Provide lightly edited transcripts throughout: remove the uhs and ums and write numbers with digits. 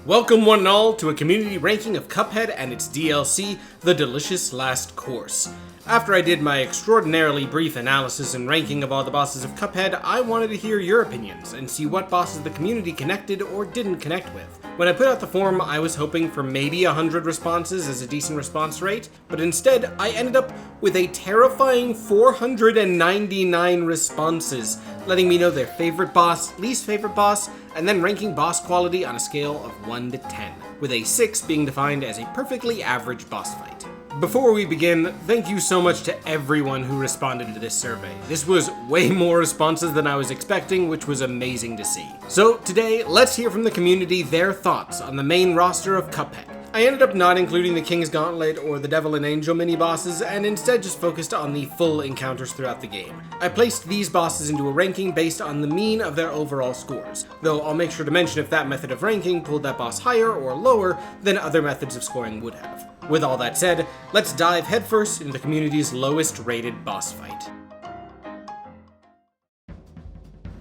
Welcome one and all to a community ranking of Cuphead and its DLC, The Delicious Last Course. After I did my extraordinarily brief analysis and ranking of all the bosses of Cuphead, I wanted to hear your opinions and see what bosses the community connected or didn't connect with. When I put out the forum, I was hoping for maybe 100 responses as a decent response rate, but instead I ended up with a terrifying 499 responses, letting me know their favorite boss, least favorite boss, and then ranking boss quality on a scale of 1 to 10, with a 6 being defined as a perfectly average boss fight. Before we begin, thank you so much to everyone who responded to this survey. This was way more responses than I was expecting, which was amazing to see. So today, let's hear from the community their thoughts on the main roster of Cuphead. I ended up not including the King's Gauntlet or the Devil and Angel mini-bosses, and instead just focused on the full encounters throughout the game. I placed these bosses into a ranking based on the mean of their overall scores, though I'll make sure to mention if that method of ranking pulled that boss higher or lower than other methods of scoring would have. With all that said, let's dive headfirst into the community's lowest rated boss fight.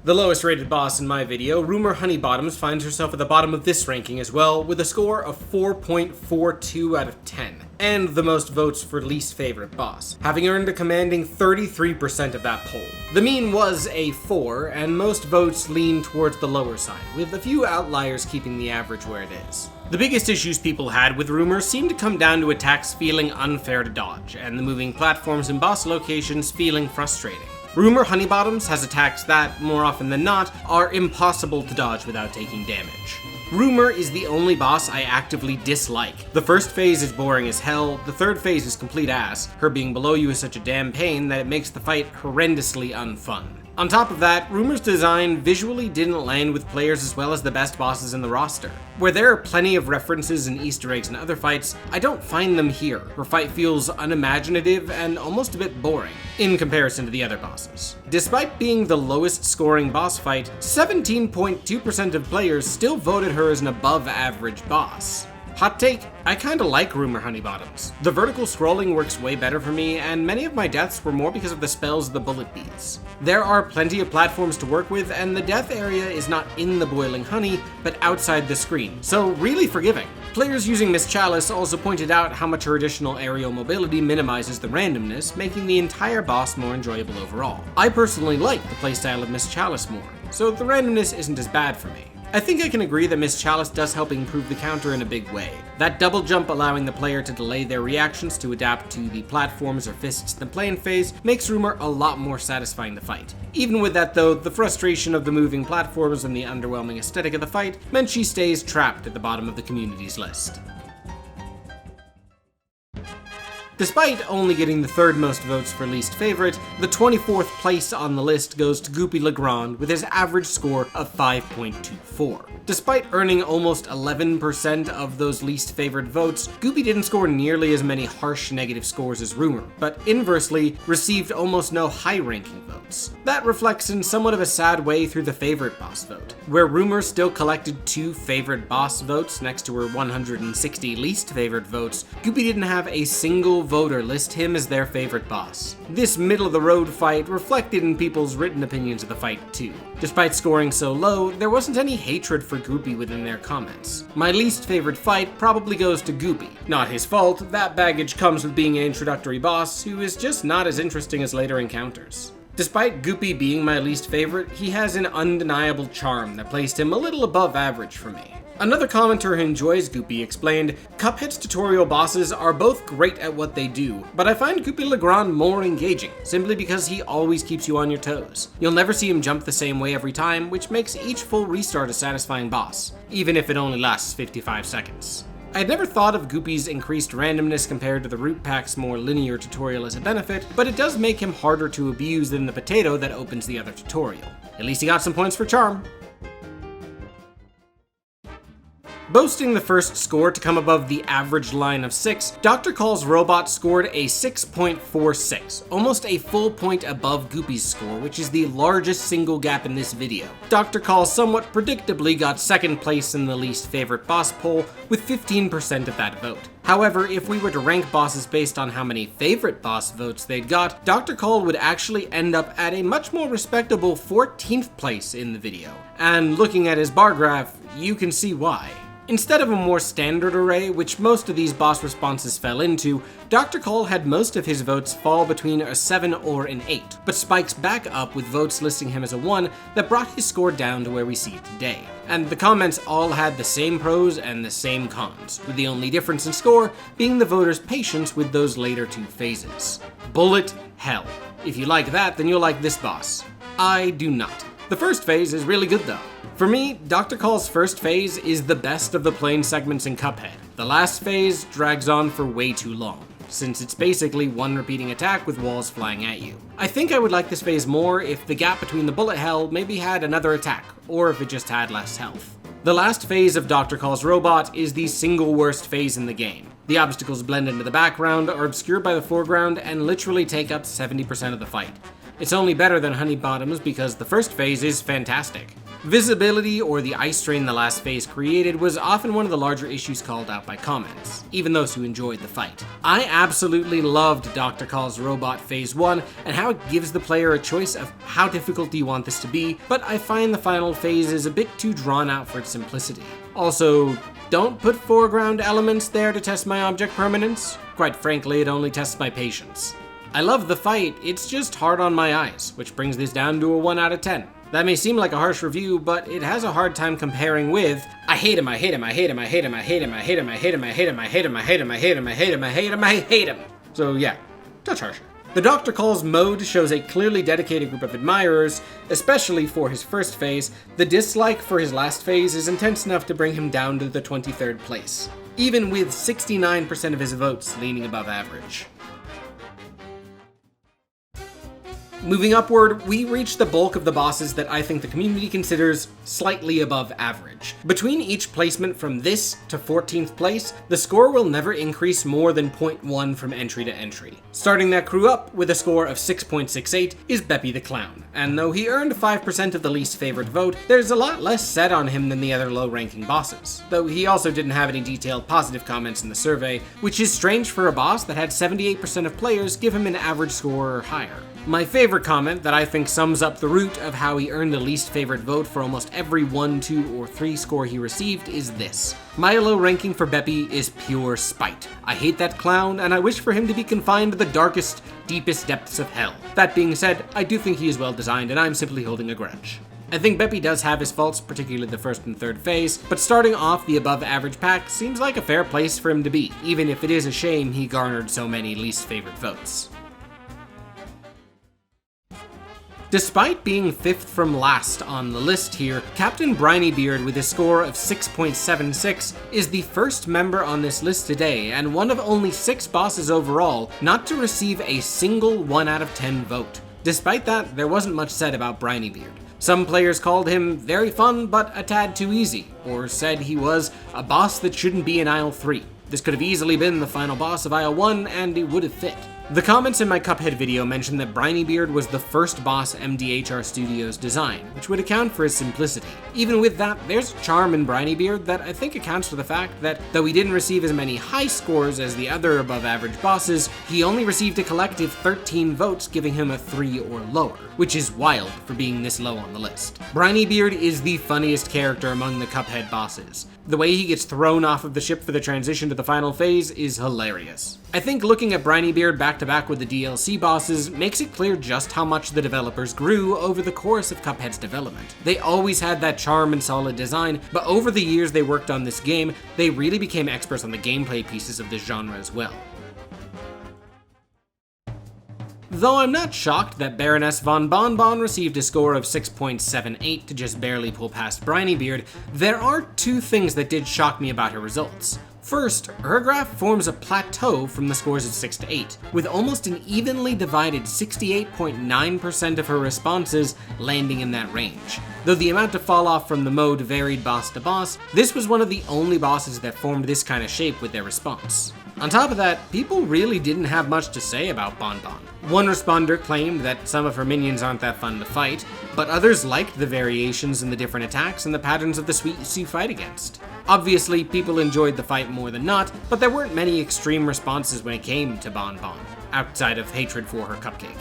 The lowest rated boss in my video, Rumor Honeybottoms, finds herself at the bottom of this ranking as well, with a score of 4.42 out of 10, and the most votes for least favorite boss, having earned a commanding 33% of that poll. The mean was a 4, and most votes lean towards the lower side, with a few outliers keeping the average where it is. The biggest issues people had with Rumor seemed to come down to attacks feeling unfair to dodge, and the moving platforms and boss locations feeling frustrating. Rumor Honeybottoms has attacks that, more often than not, are impossible to dodge without taking damage. Rumor is the only boss I actively dislike. The first phase is boring as hell, the third phase is complete ass, her being below you is such a damn pain that it makes the fight horrendously unfun. On top of that, Rumor's design visually didn't land with players as well as the best bosses in the roster. Where there are plenty of references and Easter eggs in other fights, I don't find them here. Her fight feels unimaginative and almost a bit boring, in comparison to the other bosses. Despite being the lowest scoring boss fight, 17.2% of players still voted her as an above average boss. Hot take, I kinda like Rumor Honeybottoms. The vertical scrolling works way better for me, and many of my deaths were more because of the spells of the bullet beads. There are plenty of platforms to work with, and the death area is not in the boiling honey, but outside the screen, so really forgiving. Players using Miss Chalice also pointed out how much her additional aerial mobility minimizes the randomness, making the entire boss more enjoyable overall. I personally like the playstyle of Miss Chalice more, so the randomness isn't as bad for me. I think I can agree that Miss Chalice does help improve the counter in a big way. That double jump allowing the player to delay their reactions to adapt to the platforms or fists in the playing phase makes Rumor a lot more satisfying to fight. Even with that though, the frustration of the moving platforms and the underwhelming aesthetic of the fight meant she stays trapped at the bottom of the community's list. Despite only getting the third most votes for least favorite, the 24th place on the list goes to Goopy Legrand with his average score of 5.24. Despite earning almost 11% of those least favorite votes, Goopy didn't score nearly as many harsh negative scores as Rumor, but inversely received almost no high-ranking votes. That reflects in somewhat of a sad way through the favorite boss vote, where Rumor still collected 2 favorite boss votes next to her 160 least favorite votes. Goopy didn't have a single voter list him as their favorite boss. This middle-of-the-road fight reflected in people's written opinions of the fight too. Despite scoring so low, there wasn't any hatred for Goopy within their comments. My least favorite fight probably goes to Goopy. Not his fault, that baggage comes with being an introductory boss who is just not as interesting as later encounters. Despite Goopy being my least favorite, he has an undeniable charm that placed him a little above average for me. Another commenter who enjoys Goopy explained, Cuphead's tutorial bosses are both great at what they do, but I find Goopy Legrand more engaging, simply because he always keeps you on your toes. You'll never see him jump the same way every time, which makes each full restart a satisfying boss, even if it only lasts 55 seconds. I had never thought of Goopy's increased randomness compared to the Root Pack's more linear tutorial as a benefit, but it does make him harder to abuse than the potato that opens the other tutorial. At least he got some points for charm. Boasting the first score to come above the average line of 6, Dr. Kahl's robot scored a 6.46, almost a full point above Goopy's score, which is the largest single gap in this video. Dr. Kahl somewhat predictably got second place in the least favorite boss poll, with 15% of that vote. However, if we were to rank bosses based on how many favorite boss votes they'd got, Dr. Kahl would actually end up at a much more respectable 14th place in the video. And looking at his bar graph, you can see why. Instead of a more standard array, which most of these boss responses fell into, Dr. Kahl had most of his votes fall between a 7 or an 8, but spikes back up with votes listing him as a 1 that brought his score down to where we see it today. And the comments all had the same pros and the same cons, with the only difference in score being the voters' patience with those later 2 phases. Bullet hell. If you like that, then you'll like this boss. I do not. The first phase is really good though. For me, Dr. Kahl's first phase is the best of the plane segments in Cuphead. The last phase drags on for way too long, since it's basically one repeating attack with walls flying at you. I think I would like this phase more if the gap between the bullet hell maybe had another attack, or if it just had less health. The last phase of Dr. Kahl's robot is the single worst phase in the game. The obstacles blend into the background, are obscured by the foreground, and literally take up 70% of the fight. It's only better than Honeybottoms because the first phase is fantastic. Visibility, or the ice strain the last phase created, was often one of the larger issues called out by comments, even those who enjoyed the fight. I absolutely loved Dr. Kahl's robot phase 1 and how it gives the player a choice of how difficult do you want this to be, but I find the final phase is a bit too drawn out for its simplicity. Also, don't put foreground elements there to test my object permanence. Quite frankly, it only tests my patience. I love the fight, it's just hard on my eyes, which brings this down to a 1 out of 10. That may seem like a harsh review, but it has a hard time comparing with I hate him, I hate him, I hate him, I hate him, I hate him, I hate him, I hate him, I hate him, I hate him, I hate him, I hate him, I hate him, I hate him, I hate him. So yeah, touch harsher. The Dr. Kahl's mode shows a clearly dedicated group of admirers, especially for his first phase. The dislike for his last phase is intense enough to bring him down to the 23rd place, even with 69% of his votes leaning above average. Moving upward, we reach the bulk of the bosses that I think the community considers slightly above average. Between each placement from this to 14th place, the score will never increase more than 0.1 from entry to entry. Starting that crew up with a score of 6.68 is Beppy the Clown, and though he earned 5% of the least favorite vote, there's a lot less said on him than the other low-ranking bosses, though he also didn't have any detailed positive comments in the survey, which is strange for a boss that had 78% of players give him an average score or higher. My favorite comment that I think sums up the root of how he earned the least favorite vote for almost every 1, 2, or 3 score he received is this. My low ranking for Beppy is pure spite. I hate that clown, and I wish for him to be confined to the darkest, deepest depths of hell. That being said, I do think he is well designed, and I'm simply holding a grudge. I think Beppy does have his faults, particularly the first and third phase, but starting off the above average pack seems like a fair place for him to be, even if it is a shame he garnered so many least favorite votes. Despite being 5th from last on the list here, Captain Brinybeard with a score of 6.76 is the first member on this list today, and one of only 6 bosses overall not to receive a single 1 out of 10 vote. Despite that, there wasn't much said about Brinybeard. Some players called him very fun but a tad too easy, or said he was a boss that shouldn't be in Aisle 3. This could have easily been the final boss of Aisle 1, and it would have fit. The comments in my Cuphead video mentioned that Brinybeard was the first boss MDHR Studios designed, which would account for his simplicity. Even with that, there's a charm in Brinybeard that I think accounts for the fact that, though he didn't receive as many high scores as the other above-average bosses, he only received a collective 13 votes, giving him a 3 or lower, which is wild for being this low on the list. Brinybeard is the funniest character among the Cuphead bosses. The way he gets thrown off of the ship for the transition to the final phase is hilarious. I think looking at Brinybeard back-to-back with the DLC bosses makes it clear just how much the developers grew over the course of Cuphead's development. They always had that charm and solid design, but over the years they worked on this game, they really became experts on the gameplay pieces of this genre as well. Though I'm not shocked that Baroness von Bonbon received a score of 6.78 to just barely pull past Brinybeard, there are 2 things that did shock me about her results. First, her graph forms a plateau from the scores of 6 to 8, with almost an evenly divided 68.9% of her responses landing in that range. Though the amount to fall off from the mode varied boss to boss, this was one of the only bosses that formed this kind of shape with their response. On top of that, people really didn't have much to say about Bonbon. One responder claimed that some of her minions aren't that fun to fight, but others liked the variations in the different attacks and the patterns of the suites you fight against. Obviously, people enjoyed the fight more than not, but there weren't many extreme responses when it came to Bonbon, outside of hatred for her cupcake.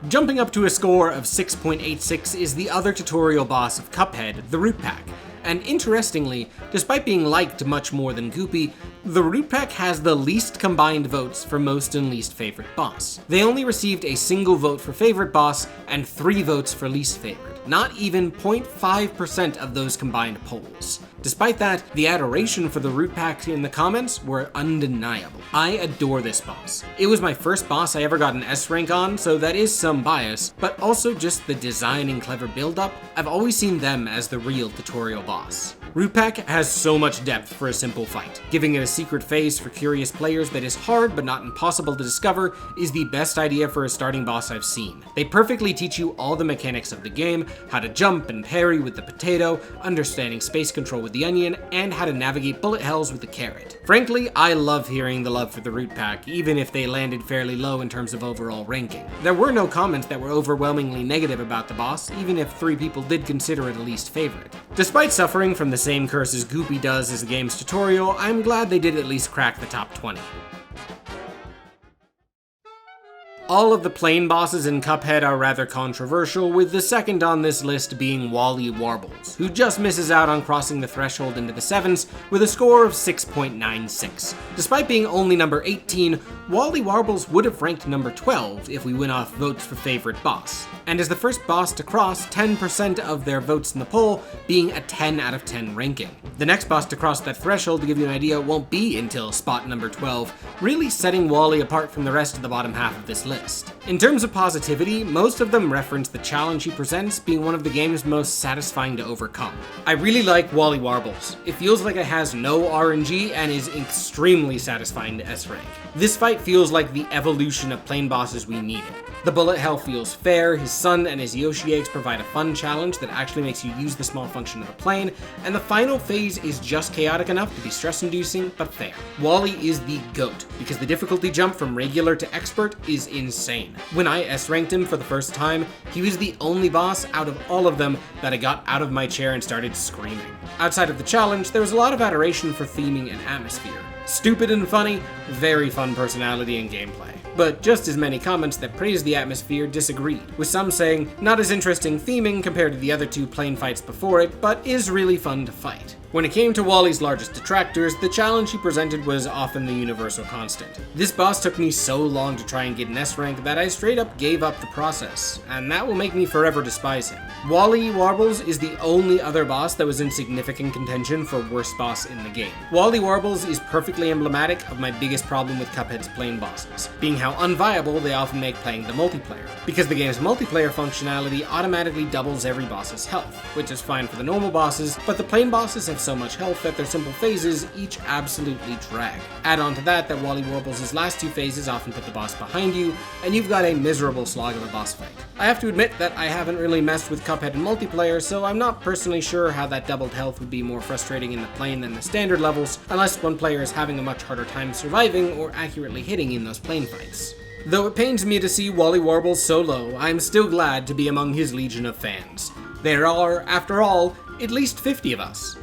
Jumping up to a score of 6.86 is the other tutorial boss of Cuphead, the Root Pack. And interestingly, despite being liked much more than Goopy, the Root Pack has the least combined votes for most and least favorite boss. They only received a single vote for favorite boss and 3 votes for least favorite, not even 0.5% of those combined polls. Despite that, the adoration for the Root Pack in the comments were undeniable. I adore this boss. It was my first boss I ever got an S rank on, so that is some bias, but also just the design and clever build-up. I've always seen them as the real tutorial boss. Root Pack has so much depth for a simple fight. Giving it a secret phase for curious players that is hard but not impossible to discover is the best idea for a starting boss I've seen. They perfectly teach you all the mechanics of the game, how to jump and parry with the potato, understanding space control with the onion, and how to navigate bullet hells with the carrot. Frankly, I love hearing the love for the Root Pack, even if they landed fairly low in terms of overall ranking. There were no comments that were overwhelmingly negative about the boss, even if 3 people did consider it a least favorite. Despite suffering from the same curse as Goopy does as the game's tutorial, I'm glad they did at least crack the top 20. All of the plain bosses in Cuphead are rather controversial, with the second on this list being Wally Warbles, who just misses out on crossing the threshold into the 7s with a score of 6.96. Despite being only number 18, Wally Warbles would have ranked number 12 if we went off votes for favorite boss, and is the first boss to cross 10% of their votes in the poll, being a 10 out of 10 ranking. The next boss to cross that threshold, to give you an idea, won't be until spot number 12, really setting Wally apart from the rest of the bottom half of this list. In terms of positivity, most of them reference the challenge he presents being one of the game's most satisfying to overcome. I really like Wally Warbles. It feels like it has no RNG and is extremely satisfying to S-rank. This fight feels like the evolution of plain bosses we needed. The bullet hell feels fair, his son and his Yoshi eggs provide a fun challenge that actually makes you use the small function of the plane, and the final phase is just chaotic enough to be stress-inducing, but fair. Wally is the GOAT, because the difficulty jump from regular to expert is insane. When I S-ranked him for the first time, he was the only boss out of all of them that I got out of my chair and started screaming. Outside of the challenge, there was a lot of adoration for theming and atmosphere. Stupid and funny, very fun personality and gameplay. But just as many comments that praised the atmosphere disagreed, with some saying, not as interesting theming compared to the other 2 plain fights before it, but is really fun to fight. When it came to Wally's largest detractors, the challenge he presented was often the universal constant. This boss took me so long to try and get an S rank that I straight up gave up the process, and that will make me forever despise him. Wally Warbles is the only other boss that was in significant contention for worst boss in the game. Wally Warbles is perfectly emblematic of my biggest problem with Cuphead's plain bosses, being how unviable they often make playing the multiplayer, because the game's multiplayer functionality automatically doubles every boss's health, which is fine for the normal bosses, but the plain bosses have so much health that their simple phases each absolutely drag. Add on to that Wally Warbles' last 2 phases often put the boss behind you, and you've got a miserable slog of a boss fight. I have to admit that I haven't really messed with Cuphead in multiplayer, so I'm not personally sure how that doubled health would be more frustrating in the plain than the standard levels, unless one player is having a much harder time surviving or accurately hitting in those plain fights. Though it pains me to see Wally Warbles so low, I'm still glad to be among his legion of fans. There are, after all, at least 50 of us.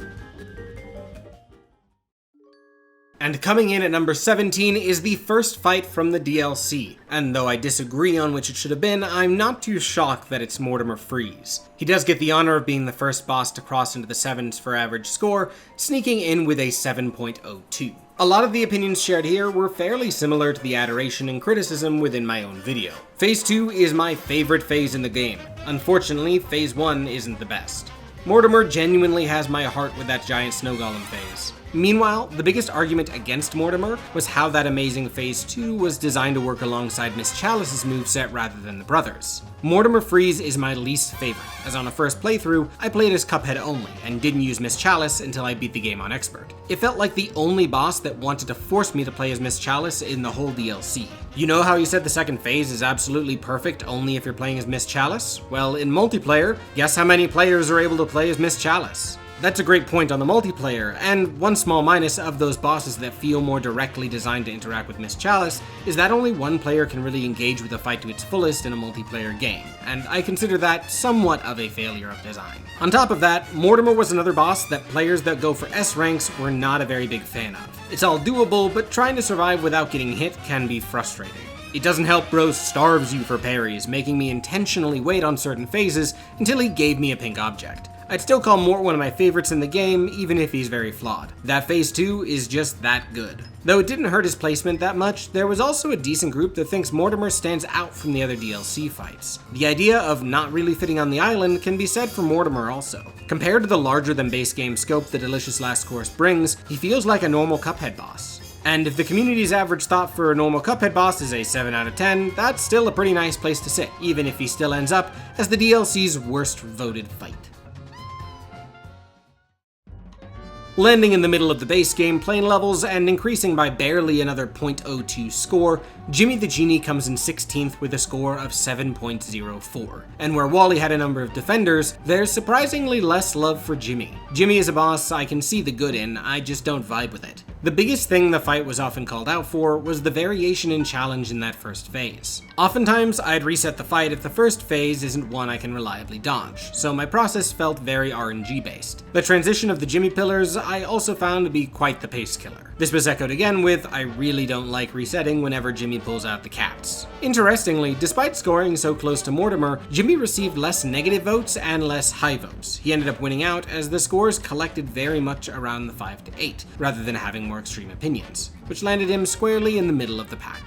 And coming in at number 17 is the first fight from the DLC, and though I disagree on which it should have been, I'm not too shocked that it's Mortimer Freeze. He does get the honor of being the first boss to cross into the 7s for average score, sneaking in with a 7.02. A lot of the opinions shared here were fairly similar to the adoration and criticism within my own video. Phase 2 is my favorite phase in the game. Unfortunately, Phase 1 isn't the best. Mortimer genuinely has my heart with that giant snow golem phase. Meanwhile, the biggest argument against Mortimer was how that amazing Phase 2 was designed to work alongside Miss Chalice's moveset rather than the brothers. Mortimer Freeze is my least favorite, as on a first playthrough, I played as Cuphead only, and didn't use Miss Chalice until I beat the game on Expert. It felt like the only boss that wanted to force me to play as Miss Chalice in the whole DLC. You know how you said the second phase is absolutely perfect only if you're playing as Miss Chalice? Well, in multiplayer, guess how many players are able to play as Miss Chalice? That's a great point on the multiplayer, and one small minus of those bosses that feel more directly designed to interact with Miss Chalice is that only one player can really engage with a fight to its fullest in a multiplayer game, and I consider that somewhat of a failure of design. On top of that, Mortimer was another boss that players that go for S ranks were not a very big fan of. It's all doable, but trying to survive without getting hit can be frustrating. It doesn't help Bro starves you for parries, making me intentionally wait on certain phases until he gave me a pink object. I'd still call Mort one of my favorites in the game, even if he's very flawed. That phase 2 is just that good. Though it didn't hurt his placement that much, there was also a decent group that thinks Mortimer stands out from the other DLC fights. The idea of not really fitting on the island can be said for Mortimer also. Compared to the larger than base game scope the Delicious Last Course brings, he feels like a normal Cuphead boss. And if the community's average thought for a normal Cuphead boss is a 7 out of 10, that's still a pretty nice place to sit, even if he still ends up as the DLC's worst voted fight. Landing in the middle of the base game plane levels and increasing by barely another 0.02 score, Djimmi the Genie comes in 16th with a score of 7.04. And where Wally had a number of defenders, there's surprisingly less love for Djimmi. Djimmi is a boss I can see the good in, I just don't vibe with it. The biggest thing the fight was often called out for was the variation in challenge in that first phase. Oftentimes, I'd reset the fight if the first phase isn't one I can reliably dodge, so my process felt very RNG based. The transition of the Djimmi pillars I also found to be quite the pace killer. This was echoed again with, I really don't like resetting whenever Djimmi pulls out the cats. Interestingly, despite scoring so close to Mortimer, Djimmi received less negative votes and less high votes. He ended up winning out as the scores collected very much around the 5 to 8, rather than having more extreme opinions, which landed him squarely in the middle of the pack.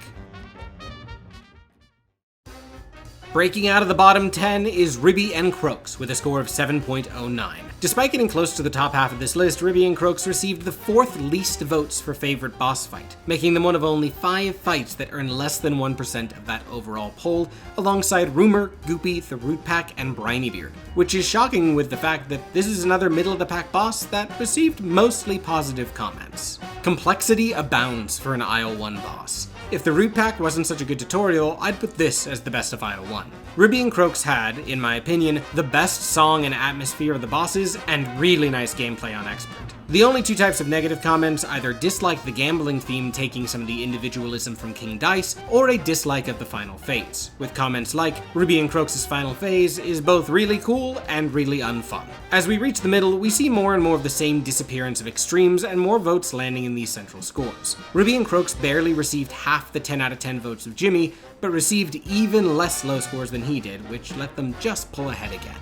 Breaking out of the bottom 10 is Ribby and Croaks with a score of 7.09. Despite getting close to the top half of this list, Ribby and Croaks received the 4th least votes for favorite boss fight, making them one of only 5 fights that earn less than 1% of that overall poll, alongside Rumor, Goopy, the Root Pack, and Brinybeard, which is shocking with the fact that this is another middle-of-the-pack boss that received mostly positive comments. Complexity abounds for an Isle 1 boss. If the Root Pack wasn't such a good tutorial, I'd put this as the best of Isle 1. Ribby and Croaks had, in my opinion, the best song and atmosphere of the bosses, and really nice gameplay on Expert. The only 2 types of negative comments either dislike the gambling theme taking some of the individualism from King Dice, or a dislike of the final phase, with comments like, Ribby and Croaks' final phase is both really cool and really unfun. As we reach the middle, we see more and more of the same disappearance of extremes and more votes landing in these central scores. Ribby and Croaks barely received half the 10 out of 10 votes of Djimmi, but received even less low scores than he did, which let them just pull ahead again.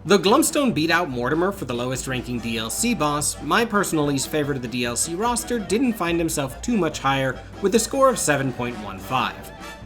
Though Glumstone beat out Mortimer for the lowest ranking DLC boss, my personal least favorite of the DLC roster didn't find himself too much higher with a score of 7.15.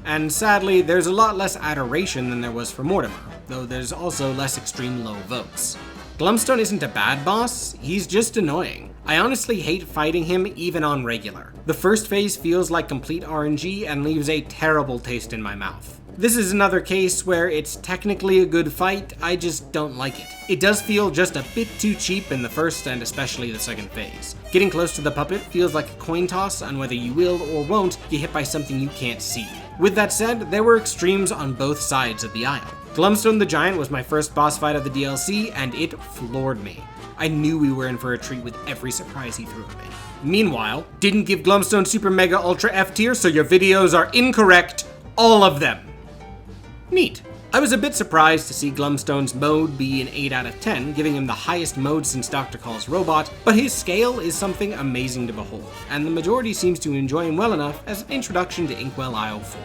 And sadly, there's a lot less adoration than there was for Mortimer, though there's also less extreme low votes. Glumstone isn't a bad boss, he's just annoying. I honestly hate fighting him even on regular. The first phase feels like complete RNG and leaves a terrible taste in my mouth. This is another case where it's technically a good fight, I just don't like it. It does feel just a bit too cheap in the first and especially the second phase. Getting close to the puppet feels like a coin toss on whether you will or won't get hit by something you can't see. With that said, there were extremes on both sides of the aisle. Glumstone the Giant was my first boss fight of the DLC, and it floored me. I knew we were in for a treat with every surprise he threw at me. Meanwhile, didn't give Glumstone Super Mega Ultra F tier, so your videos are incorrect, all of them. Neat. I was a bit surprised to see Glumstone's mode be an 8 out of 10, giving him the highest mode since Dr. Kahl's robot, but his scale is something amazing to behold, and the majority seems to enjoy him well enough as an introduction to Inkwell Isle 4.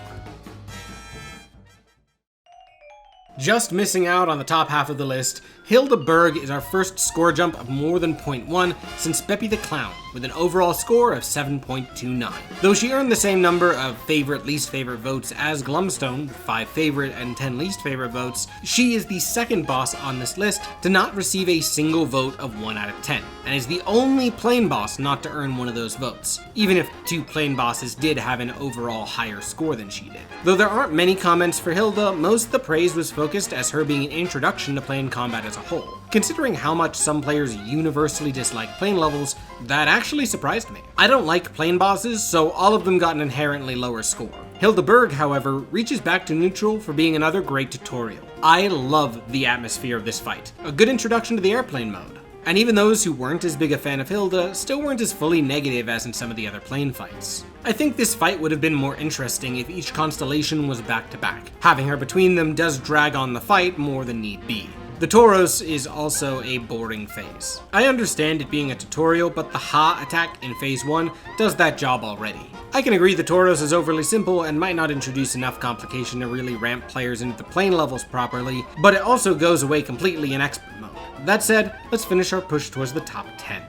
Just missing out on the top half of the list, Hilda Berg is our first score jump of more than 0.1 since Beppy the Clown, with an overall score of 7.29. Though she earned the same number of favorite, least favorite votes as Glumstone, 5 favorite and 10 least favorite votes, she is the second boss on this list to not receive a single vote of 1 out of 10, and is the only plain boss not to earn one of those votes, even if 2 plain bosses did have an overall higher score than she did. Though there aren't many comments for Hilda, most of the praise was focused as her being an introduction to plane combat as a whole. Considering how much some players universally dislike plane levels, that actually surprised me. I don't like plane bosses, so all of them got an inherently lower score. Hilda Berg, however, reaches back to neutral for being another great tutorial. I love the atmosphere of this fight, a good introduction to the airplane mode. And even those who weren't as big a fan of Hilda still weren't as fully negative as in some of the other plane fights. I think this fight would have been more interesting if each constellation was back to back. Having her between them does drag on the fight more than need be. The Tauros is also a boring phase. I understand it being a tutorial, but the Ha attack in phase 1 does that job already. I can agree the Tauros is overly simple and might not introduce enough complication to really ramp players into the plane levels properly, but it also goes away completely in expert mode. That said, let's finish our push towards the top 10.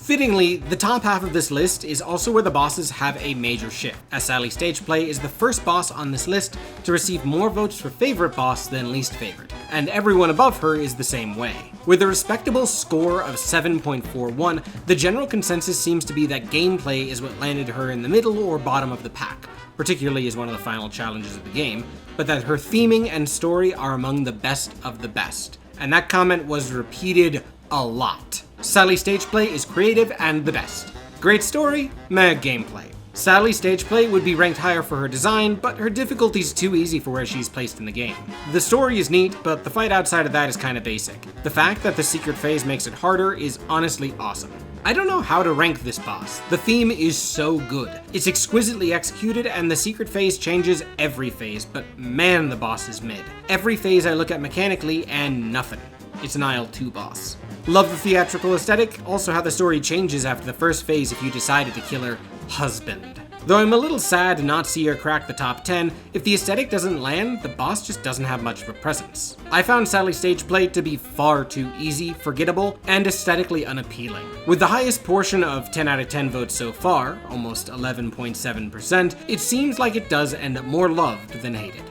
Fittingly, the top half of this list is also where the bosses have a major shift, as Sally Stageplay is the first boss on this list to receive more votes for favorite boss than least favorite, and everyone above her is the same way. With a respectable score of 7.41, the general consensus seems to be that gameplay is what landed her in the middle or bottom of the pack, particularly as one of the final challenges of the game, but that her theming and story are among the best of the best. And that comment was repeated a lot. Sally Stageplay is creative and the best. Great story, meh gameplay. Sally Stageplay would be ranked higher for her design, but her difficulty's too easy for where she's placed in the game. The story is neat, but the fight outside of that is kinda basic. The fact that the secret phase makes it harder is honestly awesome. I don't know how to rank this boss. The theme is so good. It's exquisitely executed, and the secret phase changes every phase, but man, the boss is mid. Every phase I look at mechanically, and nothing. It's an IL-2 boss. Love the theatrical aesthetic, also how the story changes after the first phase if you decided to kill her husband. Though I'm a little sad to not see her crack the top 10, if the aesthetic doesn't land, the boss just doesn't have much of a presence. I found Sally Stageplay to be far too easy, forgettable, and aesthetically unappealing. With the highest portion of 10 out of 10 votes so far, almost 11.7%, it seems like it does end up more loved than hated.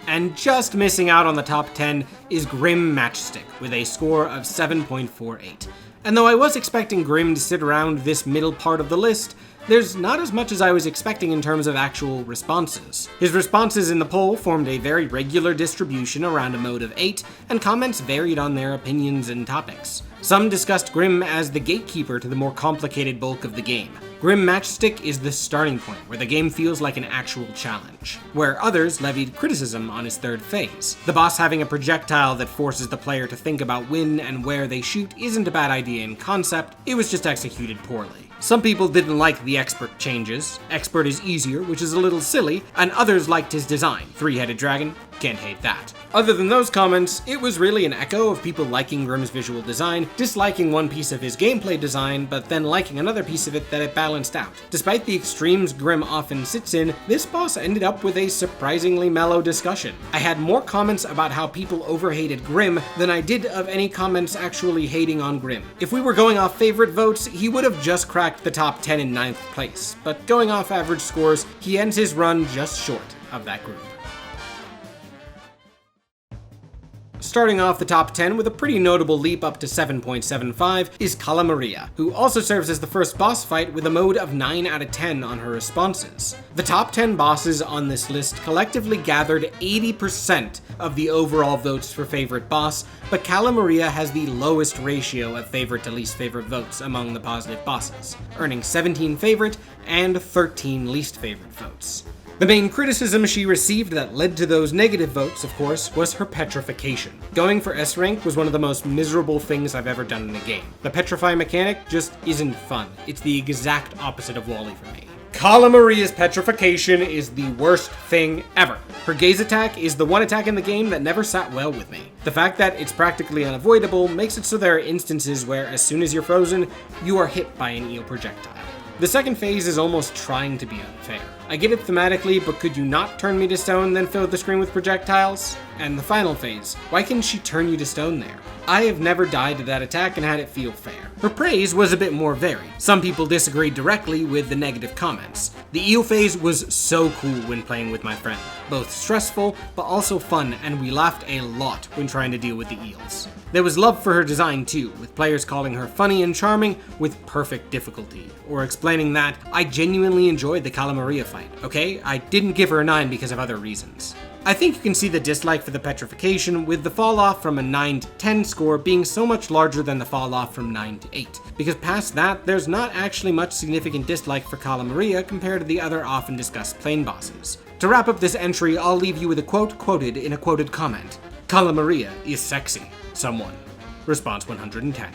And just missing out on the top 10 is Grim Matchstick, with a score of 7.48. And though I was expecting Grim to sit around this middle part of the list, there's not as much as I was expecting in terms of actual responses. His responses in the poll formed a very regular distribution around a mode of 8, and comments varied on their opinions and topics. Some discussed Grim as the gatekeeper to the more complicated bulk of the game. Grim Matchstick is the starting point, where the game feels like an actual challenge, where others levied criticism on his third phase. The boss having a projectile that forces the player to think about when and where they shoot isn't a bad idea in concept, it was just executed poorly. Some people didn't like the expert changes. Expert is easier, which is a little silly, and others liked his design. Three-headed dragon, can't hate that. Other than those comments, it was really an echo of people liking Grim's visual design, disliking one piece of his gameplay design, but then liking another piece of it that it balanced out. Despite the extremes Grim often sits in, this boss ended up with a surprisingly mellow discussion. I had more comments about how people overhated Grim than I did of any comments actually hating on Grim. If we were going off favorite votes, he would have just cracked the top 10 in 9th place, but going off average scores, he ends his run just short of that group. Starting off the top 10 with a pretty notable leap up to 7.75 is Cala Maria, who also serves as the first boss fight with a mode of 9 out of 10 on her responses. The top 10 bosses on this list collectively gathered 80% of the overall votes for favorite boss, but Cala Maria has the lowest ratio of favorite to least favorite votes among the positive bosses, earning 17 favorite and 13 least favorite votes. The main criticism she received that led to those negative votes, of course, was her petrification. Going for S rank was one of the most miserable things I've ever done in a game. The petrify mechanic just isn't fun. It's the exact opposite of Wally for me. Cala Maria's petrification is the worst thing ever. Her gaze attack is the one attack in the game that never sat well with me. The fact that it's practically unavoidable makes it so there are instances where as soon as you're frozen, you are hit by an eel projectile. The second phase is almost trying to be unfair. I get it thematically, but could you not turn me to stone then fill the screen with projectiles? And the final phase, why can she turn you to stone there? I have never died to that attack and had it feel fair. Her praise was a bit more varied. Some people disagreed directly with the negative comments. The eel phase was so cool when playing with my friend. Both stressful, but also fun, and we laughed a lot when trying to deal with the eels. There was love for her design too, with players calling her funny and charming with perfect difficulty, or explaining that I genuinely enjoyed the Cala Maria fight, okay? I didn't give her a 9 because of other reasons. I think you can see the dislike for the petrification with the fall off from a 9 to 10 score being so much larger than the fall off from 9 to 8, because past that, there's not actually much significant dislike for Cala Maria compared to the other often discussed plane bosses. To wrap up this entry, I'll leave you with a quote quoted in a quoted comment. Cala Maria is sexy. Someone. Response 110.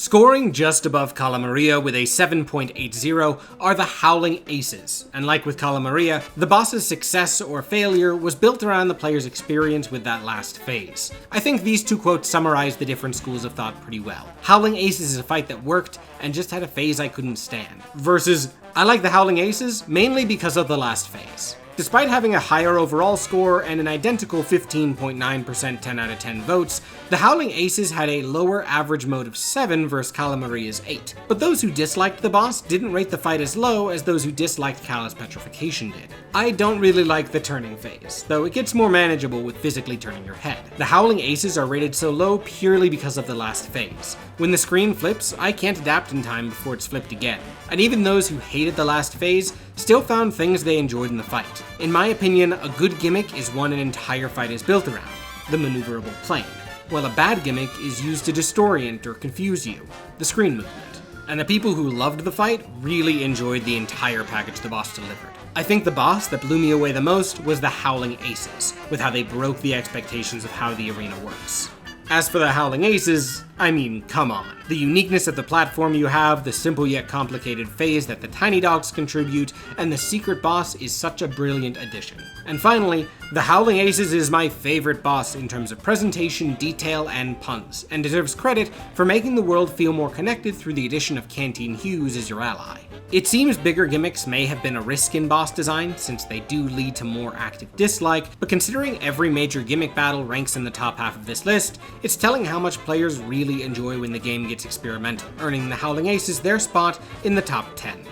Scoring just above Cala Maria with a 7.80 are the Howling Aces, and like with Cala Maria, the boss's success or failure was built around the player's experience with that last phase. I think these two quotes summarize the different schools of thought pretty well. Howling Aces is a fight that worked and just had a phase I couldn't stand, versus I like the Howling Aces mainly because of the last phase. Despite having a higher overall score and an identical 15.9% 10 out of 10 votes, the Howling Aces had a lower average mote of 7 versus Cala Maria's 8. But those who disliked the boss didn't rate the fight as low as those who disliked Cala's petrification did. I don't really like the turning phase, though it gets more manageable with physically turning your head. The Howling Aces are rated so low purely because of the last phase. When the screen flips, I can't adapt in time before it's flipped again. And even those who hated the last phase still found things they enjoyed in the fight. In my opinion, a good gimmick is one an entire fight is built around, the maneuverable plane, while a bad gimmick is used to disorient or confuse you, the screen movement. And the people who loved the fight really enjoyed the entire package the boss delivered. I think the boss that blew me away the most was the Howling Aces, with how they broke the expectations of how the arena works. As for the Howling Aces, I mean, come on. The uniqueness of the platform you have, the simple yet complicated phase that the tiny dogs contribute, and the secret boss is such a brilliant addition. And finally, the Howling Aces is my favorite boss in terms of presentation, detail, and puns, and deserves credit for making the world feel more connected through the addition of Canteen Hughes as your ally. It seems bigger gimmicks may have been a risk in boss design, since they do lead to more active dislike, but considering every major gimmick battle ranks in the top half of this list, it's telling how much players really enjoy when the game gets experimental, earning the Howling Aces their spot in the top 10.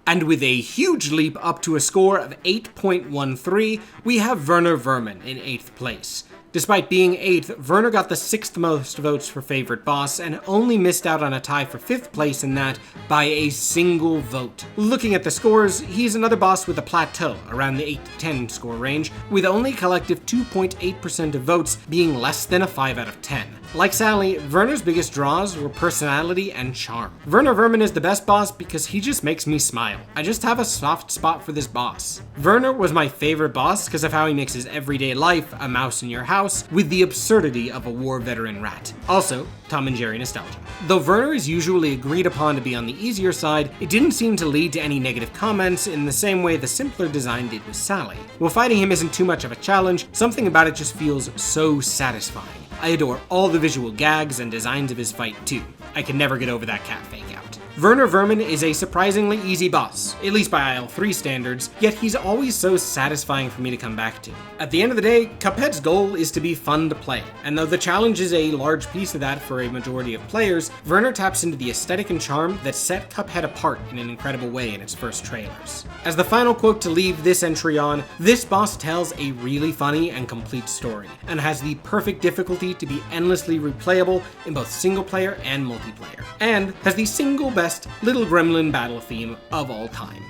And with a huge leap up to a score of 8.13, we have Werner Werman in 8th place. Despite being 8th, Werner got the 6th most votes for favorite boss and only missed out on a tie for 5th place in that by a single vote. Looking at the scores, he's another boss with a plateau around the 8 to 10 score range, with only collective 2.8% of votes being less than a 5 out of 10. Like Sally, Werner's biggest draws were personality and charm. Werner Werman is the best boss because he just makes me smile. I just have a soft spot for this boss. Werner was my favorite boss because of how he mixes everyday life, a mouse in your house, with the absurdity of a war veteran rat. Also, Tom and Jerry nostalgia. Though Werner is usually agreed upon to be on the easier side, it didn't seem to lead to any negative comments in the same way the simpler design did with Sally. While fighting him isn't too much of a challenge, something about it just feels so satisfying. I adore all the visual gags and designs of his fight too. I can never get over that cat fake out. Werner Werman is a surprisingly easy boss, at least by IL3 standards, yet he's always so satisfying for me to come back to. At the end of the day, Cuphead's goal is to be fun to play, and though the challenge is a large piece of that for a majority of players, Werner taps into the aesthetic and charm that set Cuphead apart in an incredible way in its first trailers. As the final quote to leave this entry on, this boss tells a really funny and complete story, and has the perfect difficulty to be endlessly replayable in both single player and multiplayer, and has the single best Little Gremlin battle theme of all time.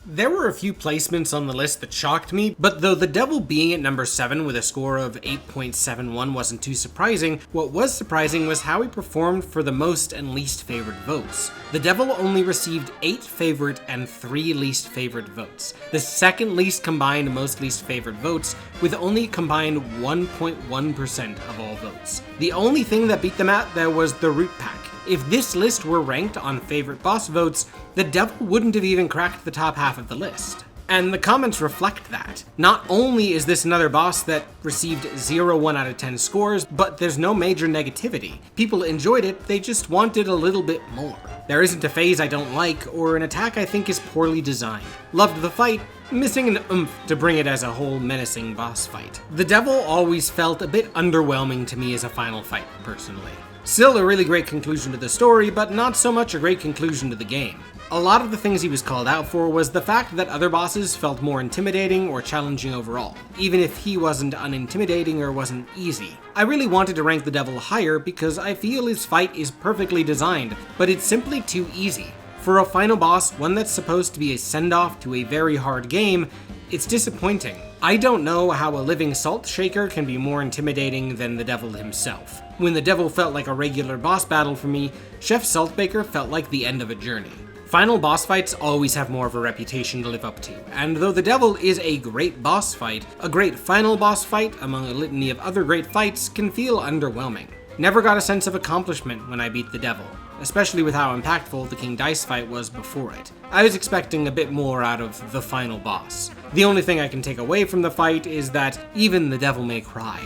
There were a few placements on the list that shocked me, but though the Devil being at number 7 with a score of 8.71 wasn't too surprising, what was surprising was how he performed for the most and least favorite votes. The Devil only received 8 favorite and 3 least favorite votes, the second least combined most least favorite votes, with only combined 1.1% of all votes. The only thing that beat them out there was the Root Pack. If this list were ranked on favorite boss votes, the Devil wouldn't have even cracked the top half of the list. And the comments reflect that. Not only is this another boss that received 0 out of 10 scores, but there's no major negativity. People enjoyed it, they just wanted a little bit more. There isn't a phase I don't like, or an attack I think is poorly designed. Loved the fight, missing an oomph to bring it as a whole menacing boss fight. The Devil always felt a bit underwhelming to me as a final fight, personally. Still a really great conclusion to the story, but not so much a great conclusion to the game. A lot of the things he was called out for was the fact that other bosses felt more intimidating or challenging overall, even if he wasn't unintimidating or wasn't easy. I really wanted to rank the Devil higher because I feel his fight is perfectly designed, but it's simply too easy. For a final boss, one that's supposed to be a send-off to a very hard game, it's disappointing. I don't know how a living salt shaker can be more intimidating than the Devil himself. When the Devil felt like a regular boss battle for me, Chef Saltbaker felt like the end of a journey. Final boss fights always have more of a reputation to live up to, and though the Devil is a great boss fight, a great final boss fight among a litany of other great fights can feel underwhelming. Never got a sense of accomplishment when I beat the Devil, especially with how impactful the King Dice fight was before it. I was expecting a bit more out of the final boss. The only thing I can take away from the fight is that even the Devil may cry.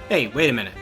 Hey, wait a minute.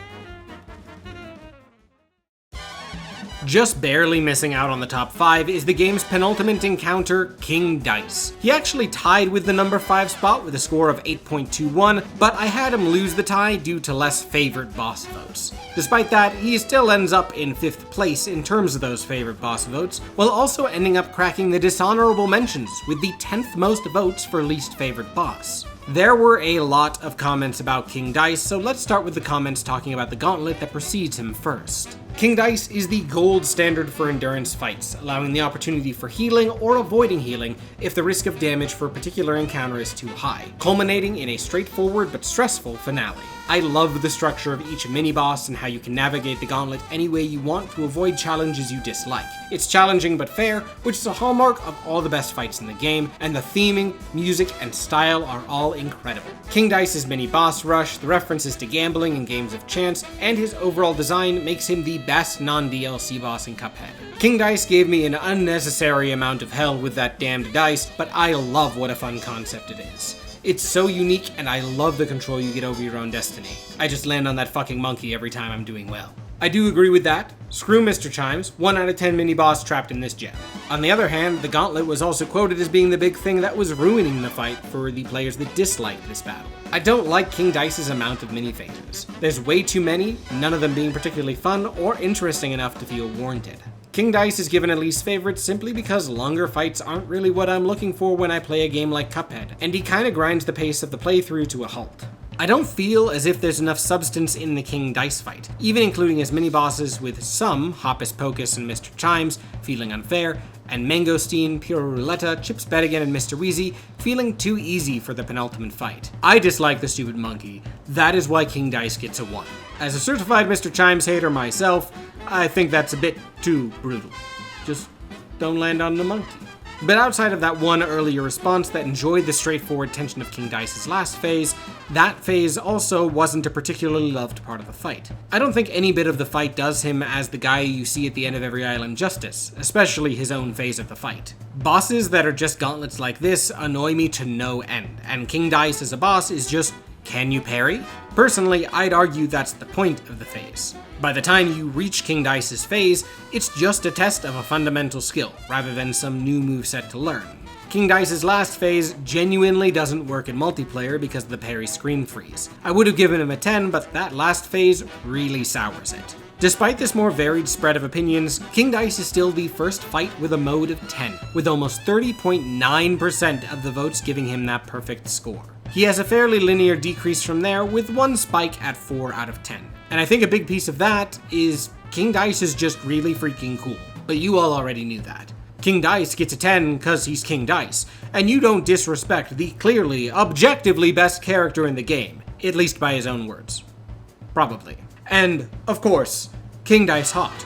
Just barely missing out on the top 5 is the game's penultimate encounter, King Dice. He actually tied with the number 5 spot with a score of 8.21, but I had him lose the tie due to less favorite boss votes. Despite that, he still ends up in 5th place in terms of those favorite boss votes, while also ending up cracking the dishonorable mentions with the 10th most votes for least favorite boss. There were a lot of comments about King Dice, so let's start with the comments talking about the gauntlet that precedes him first. King Dice is the gold standard for endurance fights, allowing the opportunity for healing or avoiding healing if the risk of damage for a particular encounter is too high, culminating in a straightforward but stressful finale. I love the structure of each mini-boss and how you can navigate the gauntlet any way you want to avoid challenges you dislike. It's challenging but fair, which is a hallmark of all the best fights in the game, and the theming, music, and style are all incredible. King Dice's mini-boss rush, the references to gambling and games of chance, and his overall design makes him the best non-DLC boss in Cuphead. King Dice gave me an unnecessary amount of hell with that damned dice, but I love what a fun concept it is. It's so unique, and I love the control you get over your own destiny. I just land on that fucking monkey every time I'm doing well. I do agree with that. Screw Mr. Chimes, 1 out of 10 mini-boss trapped in this gem. On the other hand, the gauntlet was also quoted as being the big thing that was ruining the fight for the players that disliked this battle. I don't like King Dice's amount of mini-phases. There's way too many, none of them being particularly fun or interesting enough to feel warranted. King Dice is given at least favorites simply because longer fights aren't really what I'm looking for when I play a game like Cuphead, and he kinda grinds the pace of the playthrough to a halt. I don't feel as if there's enough substance in the King Dice fight, even including his mini-bosses with some, Hoppus Pocus and Mr. Chimes, feeling unfair, and Mangosteen, Pure Roulette, Chips Bettigan, and Mr. Wheezy feeling too easy for the penultimate fight. I dislike the stupid monkey. That is why King Dice gets a 1. As a certified Mr. Chimes hater myself, I think that's a bit too brutal. Just don't land on the monkey. But outside of that one earlier response that enjoyed the straightforward tension of King Dice's last phase, that phase also wasn't a particularly loved part of the fight. I don't think any bit of the fight does him as the guy you see at the end of every island justice, especially his own phase of the fight. Bosses that are just gauntlets like this annoy me to no end, and King Dice as a boss is just, can you parry? Personally, I'd argue that's the point of the phase. By the time you reach King Dice's phase, it's just a test of a fundamental skill, rather than some new moveset to learn. King Dice's last phase genuinely doesn't work in multiplayer because of the parry screen freeze. I would have given him a 10, but that last phase really sours it. Despite this more varied spread of opinions, King Dice is still the first fight with a mode of 10, with almost 30.9% of the votes giving him that perfect score. He has a fairly linear decrease from there, with one spike at 4 out of 10. And I think a big piece of that is King Dice is just really freaking cool, but you all already knew that. King Dice gets a 10 because he's King Dice, and you don't disrespect the clearly, objectively best character in the game, at least by his own words. Probably. And, of course, King Dice hot.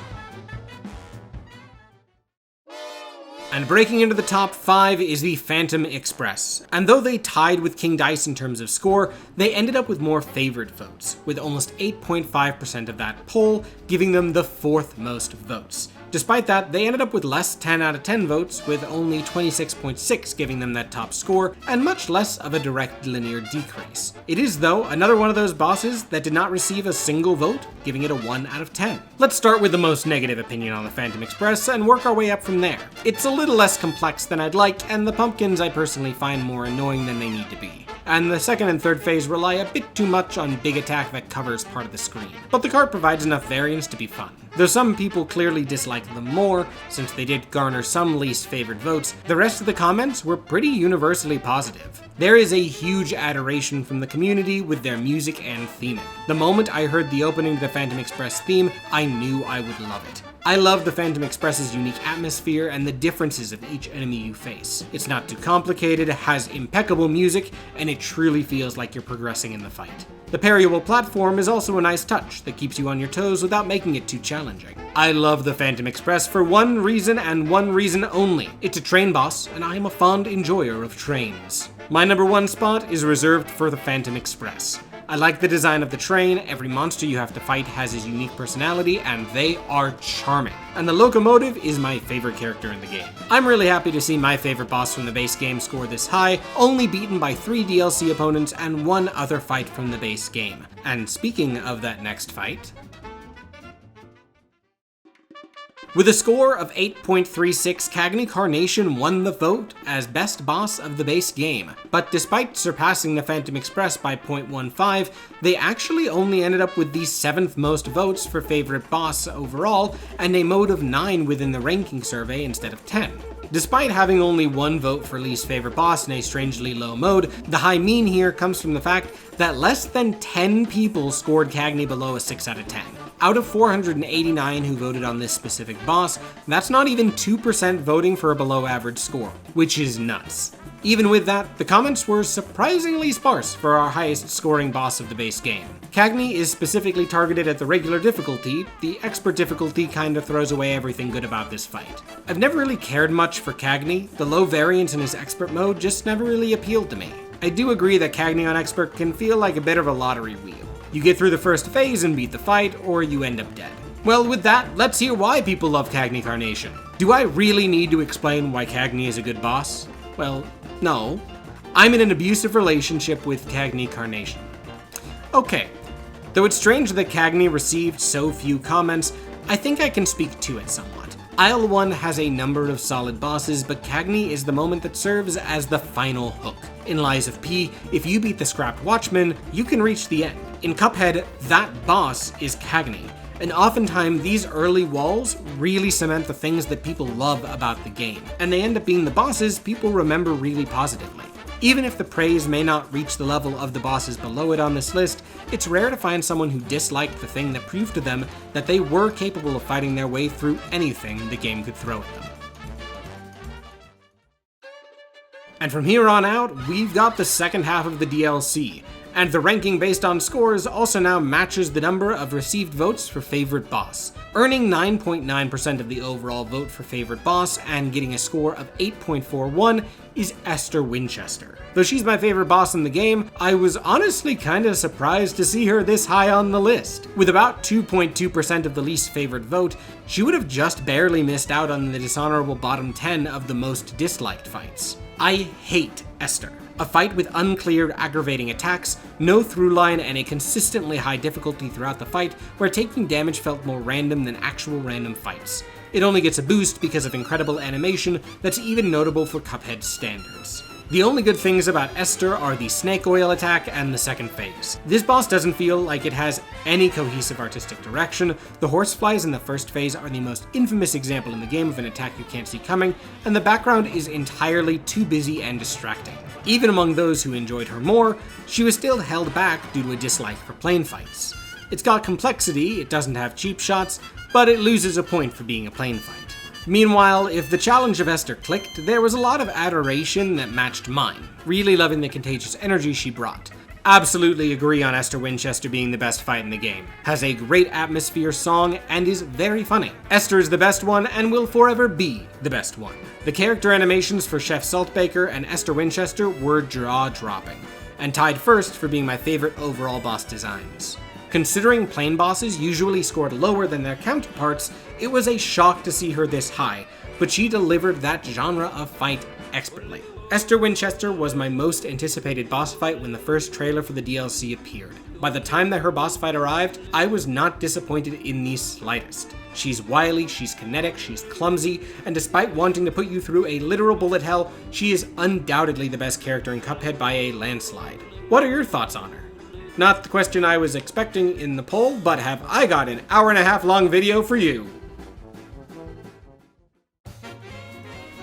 And breaking into the top 5 is the Phantom Express. And though they tied with King Dice in terms of score, they ended up with more favorite votes, with almost 8.5% of that poll giving them the 4th most votes. Despite that, they ended up with less 10 out of 10 votes, with only 26.6 giving them that top score, and much less of a direct linear decrease. It is, though, another one of those bosses that did not receive a single vote, giving it a 1 out of 10. Let's start with the most negative opinion on the Phantom Express and work our way up from there. It's a little less complex than I'd like, and the pumpkins I personally find more annoying than they need to be. And the second and third phase rely a bit too much on big attack that covers part of the screen. But the cart provides enough variance to be fun. Though some people clearly dislike them more, since they did garner some least favored votes, the rest of the comments were pretty universally positive. There is a huge adoration from the community with their music and theming. The moment I heard the opening to the Phantom Express theme, I knew I would love it. I love the Phantom Express's unique atmosphere and the differences of each enemy you face. It's not too complicated, has impeccable music, and it truly feels like you're progressing in the fight. The parryable platform is also a nice touch that keeps you on your toes without making it too challenging. I love the Phantom Express for one reason and one reason only. It's a train boss, and I am a fond enjoyer of trains. My number one spot is reserved for the Phantom Express. I like the design of the train, every monster you have to fight has his unique personality, and they are charming. And the locomotive is my favorite character in the game. I'm really happy to see my favorite boss from the base game score this high, only beaten by 3 DLC opponents and 1 other fight from the base game. And speaking of that next fight, with a score of 8.36, Cagney Carnation won the vote as best boss of the base game. But despite surpassing the Phantom Express by 0.15, they actually only ended up with the 7th most votes for favorite boss overall, and a mode of 9 within the ranking survey instead of 10. Despite having only 1 vote for least favorite boss in a strangely low mode, the high mean here comes from the fact that less than 10 people scored Cagney below a 6 out of 10. Out of 489 who voted on this specific boss, that's not even 2% voting for a below average score, which is nuts. Even with that, the comments were surprisingly sparse for our highest scoring boss of the base game. Cagney is specifically targeted at the regular difficulty. The expert difficulty kinda throws away everything good about this fight. I've never really cared much for Cagney. The low variance in his expert mode just never really appealed to me. I do agree that Cagney on expert can feel like a bit of a lottery wheel. You get through the first phase and beat the fight, or you end up dead. Well, with that, let's hear why people love Cagney Carnation. Do I really need to explain why Cagney is a good boss? Well, no. I'm in an abusive relationship with Cagney Carnation. Okay, though it's strange that Cagney received so few comments, I think I can speak to it somewhat. Isle 1 has a number of solid bosses, but Cagney is the moment that serves as the final hook. In Lies of P, if you beat the Scrapped Watchman, you can reach the end. In Cuphead, that boss is Cagney, and oftentimes these early walls really cement the things that people love about the game, and they end up being the bosses people remember really positively. Even if the praise may not reach the level of the bosses below it on this list, it's rare to find someone who disliked the thing that proved to them that they were capable of fighting their way through anything the game could throw at them. And from here on out, we've got the second half of the DLC, and the ranking based on scores also now matches the number of received votes for favorite boss. Earning 9.9% of the overall vote for favorite boss and getting a score of 8.41 is Esther Winchester. Though she's my favorite boss in the game, I was honestly kinda surprised to see her this high on the list. With about 2.2% of the least favorite vote, she would have just barely missed out on the dishonorable bottom 10 of the most disliked fights. I hate Esther. A fight with unclear, aggravating attacks, no through line, and a consistently high difficulty throughout the fight, where taking damage felt more random than actual random fights. It only gets a boost because of incredible animation that's even notable for Cuphead standards. The only good things about Esther are the snake oil attack and the second phase. This boss doesn't feel like it has any cohesive artistic direction. The horseflies in the first phase are the most infamous example in the game of an attack you can't see coming, and the background is entirely too busy and distracting. Even among those who enjoyed her more, she was still held back due to a dislike for plane fights. It's got complexity, it doesn't have cheap shots, but it loses a point for being a plane fight. Meanwhile, if the challenge of Esther clicked, there was a lot of adoration that matched mine, really loving the contagious energy she brought. Absolutely agree on Esther Winchester being the best fight in the game. Has a great atmosphere song and is very funny. Esther is the best one and will forever be the best one. The character animations for Chef Saltbaker and Esther Winchester were jaw-dropping, and tied first for being my favorite overall boss designs. Considering plane bosses usually scored lower than their counterparts, it was a shock to see her this high, but she delivered that genre of fight expertly. Esther Winchester was my most anticipated boss fight when the first trailer for the DLC appeared. By the time that her boss fight arrived, I was not disappointed in the slightest. She's wily, she's kinetic, she's clumsy, and despite wanting to put you through a literal bullet hell, she is undoubtedly the best character in Cuphead by a landslide. What are your thoughts on her? Not the question I was expecting in the poll, but have I got an hour-and-a-half long video for you.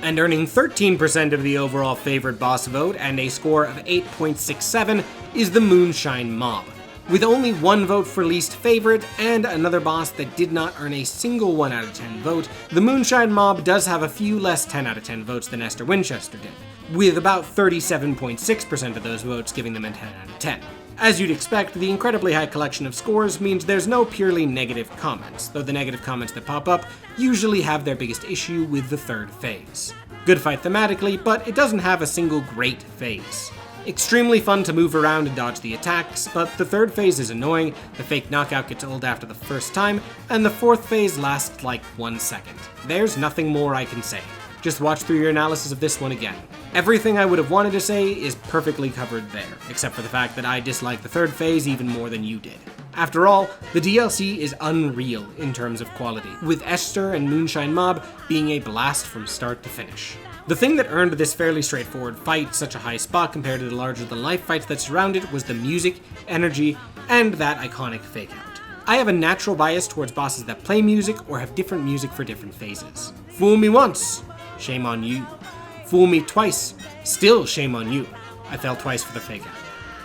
And earning 13% of the overall favorite boss vote and a score of 8.67 is the Moonshine Mob. With only one vote for least favorite, and another boss that did not earn a single 1 out of 10 vote, the Moonshine Mob does have a few less 10 out of 10 votes than Esther Winchester did, with about 37.6% of those votes giving them a 10 out of 10. As you'd expect, the incredibly high collection of scores means there's no purely negative comments, though the negative comments that pop up usually have their biggest issue with the third phase. Good fight thematically, but it doesn't have a single great phase. Extremely fun to move around and dodge the attacks, but the third phase is annoying, the fake knockout gets old after the first time, and the fourth phase lasts like 1 second. There's nothing more I can say. Just watch through your analysis of this one again. Everything I would have wanted to say is perfectly covered there, except for the fact that I dislike the third phase even more than you did. After all, the DLC is unreal in terms of quality, with Esther and Moonshine Mob being a blast from start to finish. The thing that earned this fairly straightforward fight such a high spot compared to the larger-than-life fights that surround it was the music, energy, and that iconic fake-out. I have a natural bias towards bosses that play music or have different music for different phases. Fool me once, shame on you. Fool me twice, still shame on you. I fell twice for the fake-out.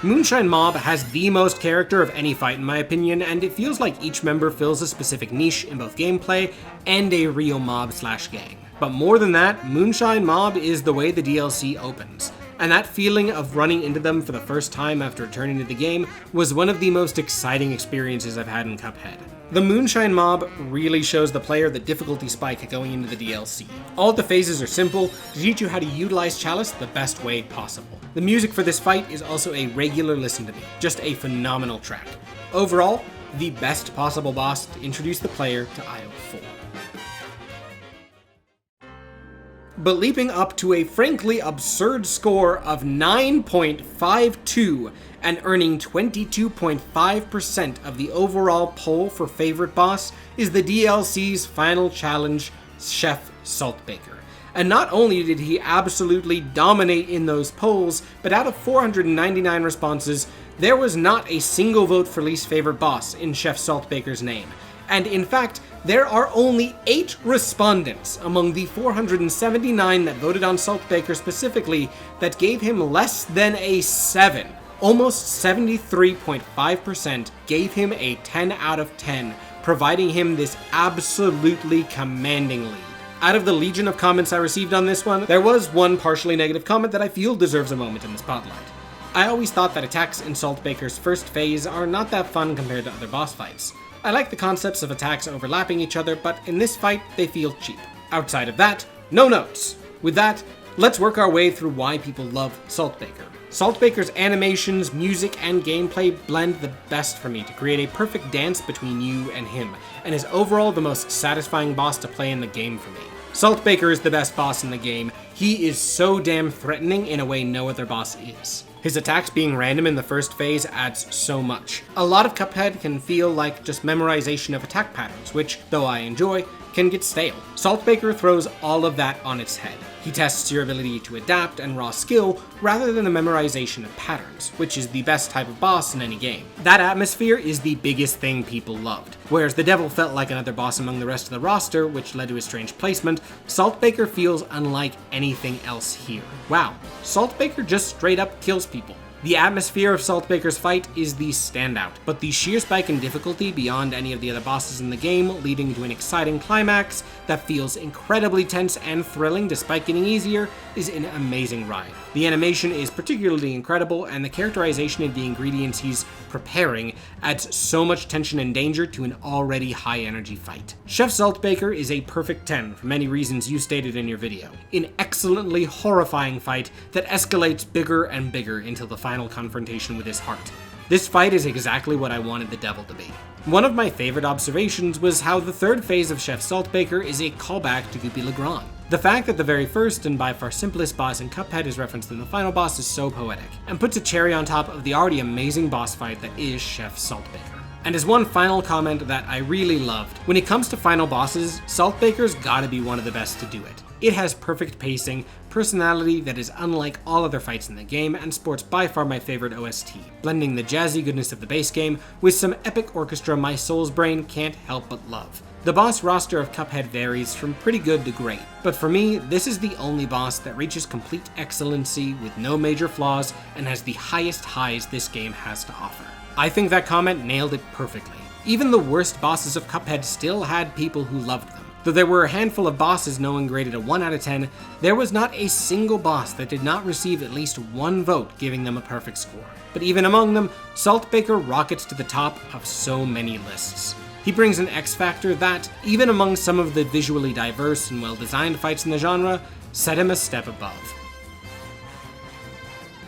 Moonshine Mob has the most character of any fight in my opinion, and it feels like each member fills a specific niche in both gameplay and a real mob/gang. But more than that, Moonshine Mob is the way the DLC opens, and that feeling of running into them for the first time after returning to the game was one of the most exciting experiences I've had in Cuphead. The Moonshine Mob really shows the player the difficulty spike going into the DLC. All of the phases are simple to teach you how to utilize Chalice the best way possible. The music for this fight is also a regular listen to me, just a phenomenal track. Overall, the best possible boss to introduce the player to IO4. But leaping up to a frankly absurd score of 9.52 and earning 22.5% of the overall poll for favorite boss is the DLC's final challenge, Chef Saltbaker. And not only did he absolutely dominate in those polls, but out of 499 responses, there was not a single vote for least favorite boss in Chef Saltbaker's name. And in fact, there are only 8 respondents among the 479 that voted on Saltbaker specifically that gave him less than a 7. Almost 73.5% gave him a 10 out of 10, providing him this absolutely commanding lead. Out of the legion of comments I received on this one, there was one partially negative comment that I feel deserves a moment in the spotlight. I always thought that attacks in Saltbaker's first phase are not that fun compared to other boss fights. I like the concepts of attacks overlapping each other, but in this fight, they feel cheap. Outside of that, no notes. With that, let's work our way through why people love Saltbaker. Saltbaker's animations, music, and gameplay blend the best for me to create a perfect dance between you and him, and is overall the most satisfying boss to play in the game for me. Saltbaker is the best boss in the game. He is so damn threatening in a way no other boss is. His attacks being random in the first phase adds so much. A lot of Cuphead can feel like just memorization of attack patterns, which, though I enjoy, can get stale. Saltbaker throws all of that on its head. He tests your ability to adapt and raw skill rather than the memorization of patterns, which is the best type of boss in any game. That atmosphere is the biggest thing people loved. Whereas the Devil felt like another boss among the rest of the roster, which led to his strange placement, Saltbaker feels unlike anything else here. Wow, Saltbaker just straight up kills people. The atmosphere of Saltbaker's fight is the standout, but the sheer spike in difficulty beyond any of the other bosses in the game, leading to an exciting climax that feels incredibly tense and thrilling despite getting easier, is an amazing ride. The animation is particularly incredible, and the characterization of the ingredients he's preparing adds so much tension and danger to an already high-energy fight. Chef Saltbaker is a perfect 10 for many reasons you stated in your video. An excellently horrifying fight that escalates bigger and bigger until the final confrontation with his heart. This fight is exactly what I wanted the Devil to be. One of my favorite observations was how the third phase of Chef Saltbaker is a callback to Goopy Legrand. The fact that the very first and by far simplest boss in Cuphead is referenced in the final boss is so poetic, and puts a cherry on top of the already amazing boss fight that is Chef Saltbaker. And as one final comment that I really loved, when it comes to final bosses, Saltbaker's gotta be one of the best to do it. It has perfect pacing, personality that is unlike all other fights in the game, and sports by far my favorite OST, blending the jazzy goodness of the base game with some epic orchestra my soul's brain can't help but love. The boss roster of Cuphead varies from pretty good to great, but for me, this is the only boss that reaches complete excellency with no major flaws and has the highest highs this game has to offer. I think that comment nailed it perfectly. Even the worst bosses of Cuphead still had people who loved them. Though there were a handful of bosses no one graded a 1 out of 10, there was not a single boss that did not receive at least one vote, giving them a perfect score. But even among them, Saltbaker rockets to the top of so many lists. He brings an X factor that, even among some of the visually diverse and well-designed fights in the genre, set him a step above.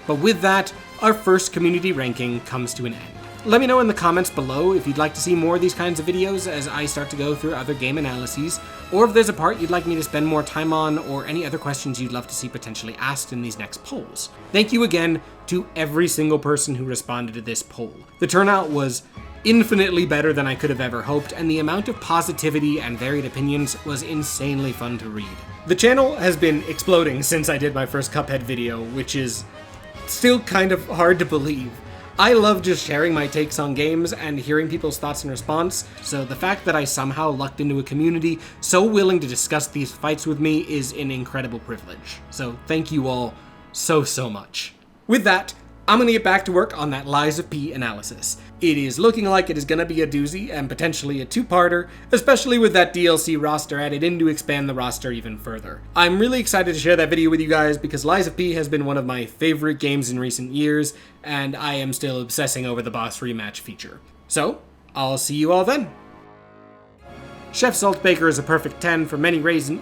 But with that, our first community ranking comes to an end. Let me know in the comments below if you'd like to see more of these kinds of videos as I start to go through other game analyses, or if there's a part you'd like me to spend more time on, or any other questions you'd love to see potentially asked in these next polls. Thank you again to every single person who responded to this poll. The turnout was infinitely better than I could have ever hoped, and the amount of positivity and varied opinions was insanely fun to read. The channel has been exploding since I did my first Cuphead video, which is still kind of hard to believe. I love just sharing my takes on games and hearing people's thoughts and response, so the fact that I somehow lucked into a community so willing to discuss these fights with me is an incredible privilege. So thank you all so much. With that, I'm gonna get back to work on that Lies of P analysis. It is looking like it is gonna be a doozy and potentially a two-parter, especially with that DLC roster added in to expand the roster even further. I'm really excited to share that video with you guys because Lies of P has been one of my favorite games in recent years, and I am still obsessing over the boss rematch feature. So, I'll see you all then. Chef Saltbaker is a perfect 10 for many reasons.